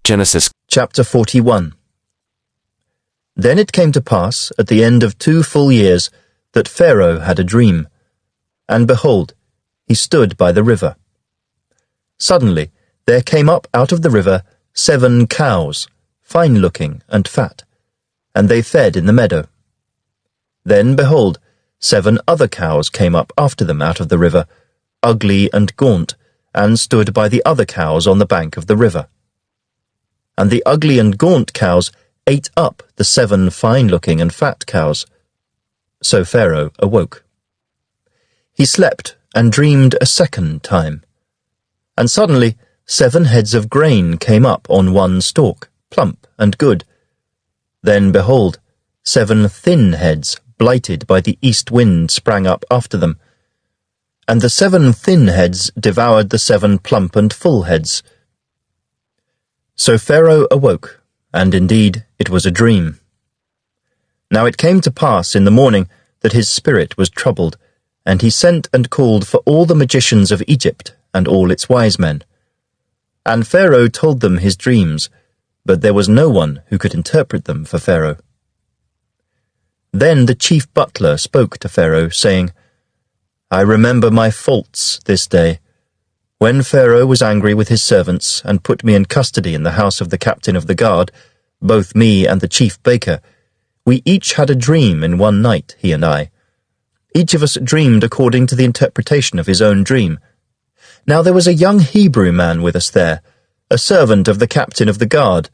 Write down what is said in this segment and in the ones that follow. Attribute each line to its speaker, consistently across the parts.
Speaker 1: Genesis
Speaker 2: Chapter 41. Then it came to pass, at the end of 2 full years, that Pharaoh had a dream. And behold, he stood by the river. Suddenly there came up out of the river 7 cows, fine-looking and fat, and they fed in the meadow. Then, behold, 7 other cows came up after them out of the river, ugly and gaunt, and stood by the other cows on the bank of the river. And the ugly and gaunt cows ate up the 7 fine-looking and fat cows. So Pharaoh awoke. He slept and dreamed a second time. And suddenly 7 heads of grain came up on one stalk, plump and good. Then, behold, 7 thin heads, blighted by the east wind, sprang up after them. And the 7 thin heads devoured the 7 plump and full heads. So Pharaoh awoke, and indeed it was a dream. Now it came to pass in the morning that his spirit was troubled, and he sent and called for all the magicians of Egypt and all its wise men. And Pharaoh told them his dreams, but there was no one who could interpret them for Pharaoh. Then the chief butler spoke to Pharaoh, saying, I remember my faults this day. When Pharaoh was angry with his servants and put me in custody in the house of the captain of the guard, both me and the chief baker, we each had a dream in one night, he and I. Each of us dreamed according to the interpretation of his own dream. Now there was a young Hebrew man with us there, a servant of the captain of the guard,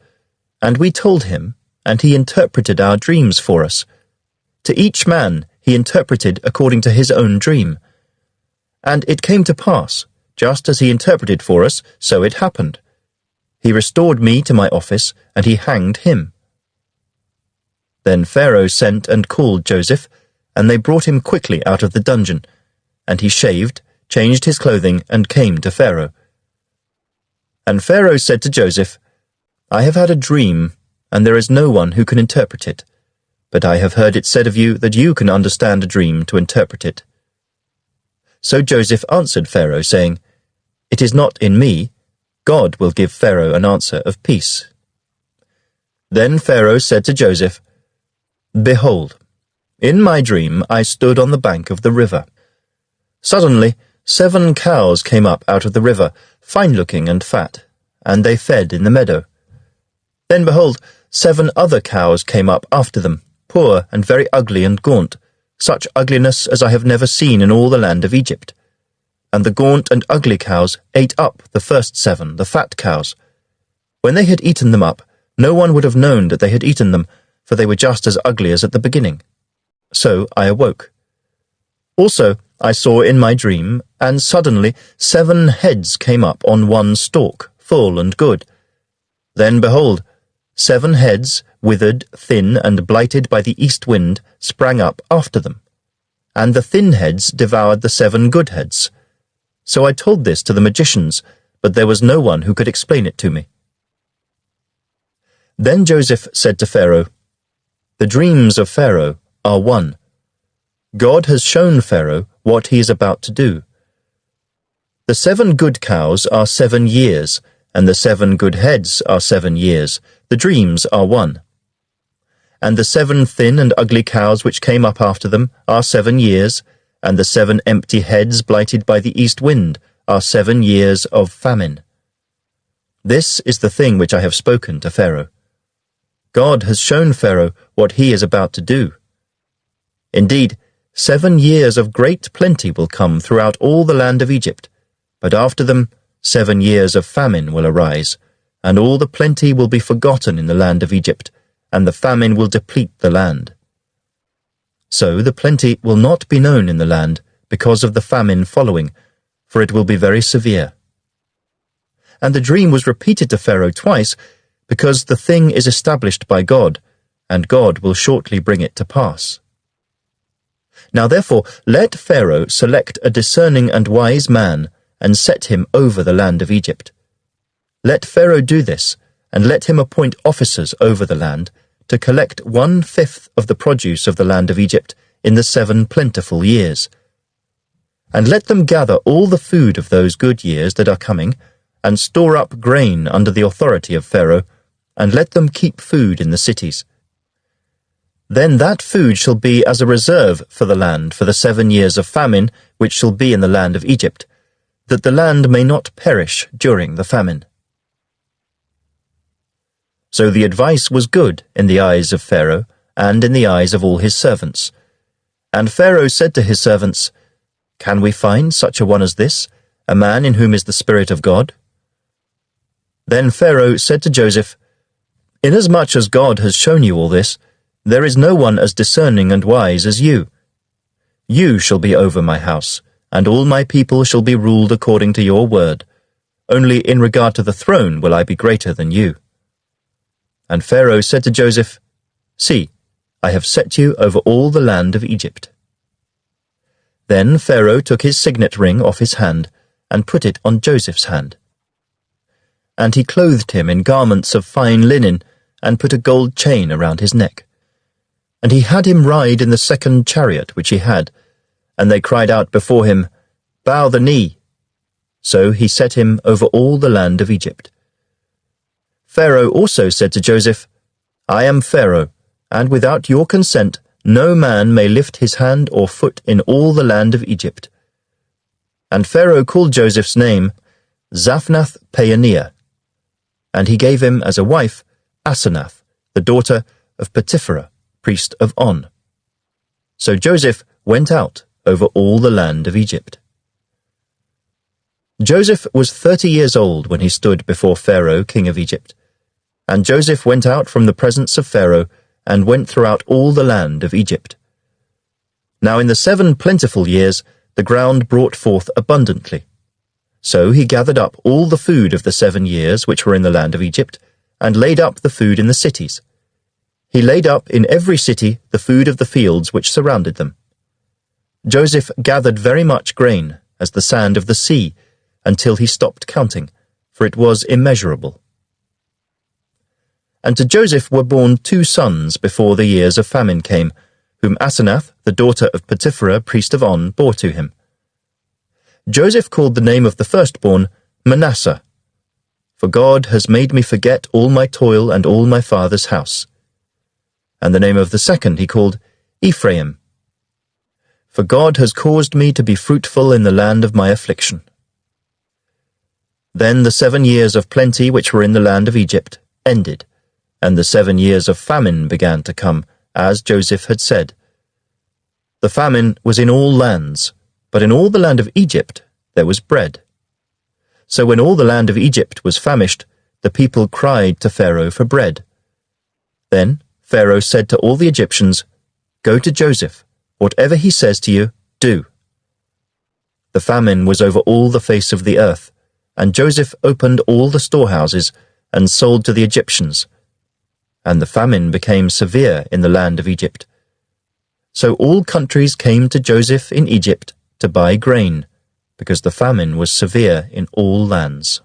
Speaker 2: and we told him, and he interpreted our dreams for us. To each man he interpreted according to his own dream. And it came to pass, just as he interpreted for us, so it happened. He restored me to my office, and he hanged him. Then Pharaoh sent and called Joseph, and they brought him quickly out of the dungeon. And he shaved, changed his clothing, and came to Pharaoh. And Pharaoh said to Joseph, I have had a dream, and there is no one who can interpret it. But I have heard it said of you that you can understand a dream to interpret it. So Joseph answered Pharaoh, saying, It is not in me. God will give Pharaoh an answer of peace. Then Pharaoh said to Joseph, Behold, in my dream I stood on the bank of the river. Suddenly 7 cows came up out of the river, fine-looking and fat, and they fed in the meadow. Then behold, 7 other cows came up after them, poor and very ugly and gaunt, such ugliness as I have never seen in all the land of Egypt. And the gaunt and ugly cows ate up the first 7, the fat cows. When they had eaten them up, no one would have known that they had eaten them, for they were just as ugly as at the beginning. So I awoke. Also I saw in my dream, and suddenly 7 heads came up on one stalk, full and good. Then behold, 7 heads, withered, thin, and blighted by the east wind, sprang up after them. And the thin heads devoured the 7 good heads. So I told this to the magicians, but there was no one who could explain it to me. Then Joseph said to Pharaoh, The dreams of Pharaoh are one. God has shown Pharaoh what he is about to do. The 7 good cows are 7 years, and the 7 good heads are 7 years. The dreams are one. And the 7 thin and ugly cows which came up after them are 7 years, and the 7 empty heads blighted by the east wind are 7 years of famine. This is the thing which I have spoken to Pharaoh. God has shown Pharaoh what he is about to do. Indeed, 7 years of great plenty will come throughout all the land of Egypt, but after them 7 years of famine will arise, and all the plenty will be forgotten in the land of Egypt, and the famine will deplete the land. So the plenty will not be known in the land because of the famine following, for it will be very severe. And the dream was repeated to Pharaoh twice, because the thing is established by God, and God will shortly bring it to pass. Now therefore let Pharaoh select a discerning and wise man, and set him over the land of Egypt. Let Pharaoh do this, and let him appoint officers over the land, to collect 1/5 of the produce of the land of Egypt in the 7 plentiful years. And let them gather all the food of those good years that are coming, and store up grain under the authority of Pharaoh, and let them keep food in the cities. Then that food shall be as a reserve for the land for the 7 years of famine which shall be in the land of Egypt, that the land may not perish during the famine. So the advice was good in the eyes of Pharaoh and in the eyes of all his servants. And Pharaoh said to his servants, "Can we find such a one as this, a man in whom is the Spirit of God?" Then Pharaoh said to Joseph, "Inasmuch as God has shown you all this, there is no one as discerning and wise as you. You shall be over my house, and all my people shall be ruled according to your word. Only in regard to the throne will I be greater than you." And Pharaoh said to Joseph, "See, I have set you over all the land of Egypt." Then Pharaoh took his signet ring off his hand and put it on Joseph's hand. And he clothed him in garments of fine linen and put a gold chain around his neck. And he had him ride in the second chariot which he had, and they cried out before him, "Bow the knee." So he set him over all the land of Egypt. Pharaoh also said to Joseph, "I am Pharaoh, and without your consent no man may lift his hand or foot in all the land of Egypt." And Pharaoh called Joseph's name Zaphnath-Paaneah, and he gave him as a wife Asenath, the daughter of Potiphera, priest of On. So Joseph went out over all the land of Egypt. Joseph was 30 years old when he stood before Pharaoh, king of Egypt. And Joseph went out from the presence of Pharaoh and went throughout all the land of Egypt. Now in the 7 plentiful years the ground brought forth abundantly. So he gathered up all the food of the 7 years which were in the land of Egypt, and laid up the food in the cities. He laid up in every city the food of the fields which surrounded them. Joseph gathered very much grain, as the sand of the sea, until he stopped counting, for it was immeasurable. And to Joseph were born 2 sons before the years of famine came, whom Asenath, the daughter of Potiphera, priest of On, bore to him. Joseph called the name of the firstborn Manasseh, "For God has made me forget all my toil and all my father's house." And the name of the second he called Ephraim, "For God has caused me to be fruitful in the land of my affliction." Then the 7 years of plenty which were in the land of Egypt ended, and the 7 years of famine began to come, as Joseph had said. The famine was in all lands, but in all the land of Egypt there was bread. So when all the land of Egypt was famished, the people cried to Pharaoh for bread. Then Pharaoh said to all the Egyptians, "Go to Joseph, whatever he says to you, do." The famine was over all the face of the earth, and Joseph opened all the storehouses and sold to the Egyptians. And the famine became severe in the land of Egypt. So all countries came to Joseph in Egypt to buy grain, because the famine was severe in all lands.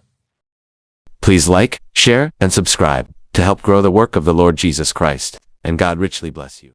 Speaker 1: Please like, share, and subscribe to help grow the work of the Lord Jesus Christ, and God richly bless you.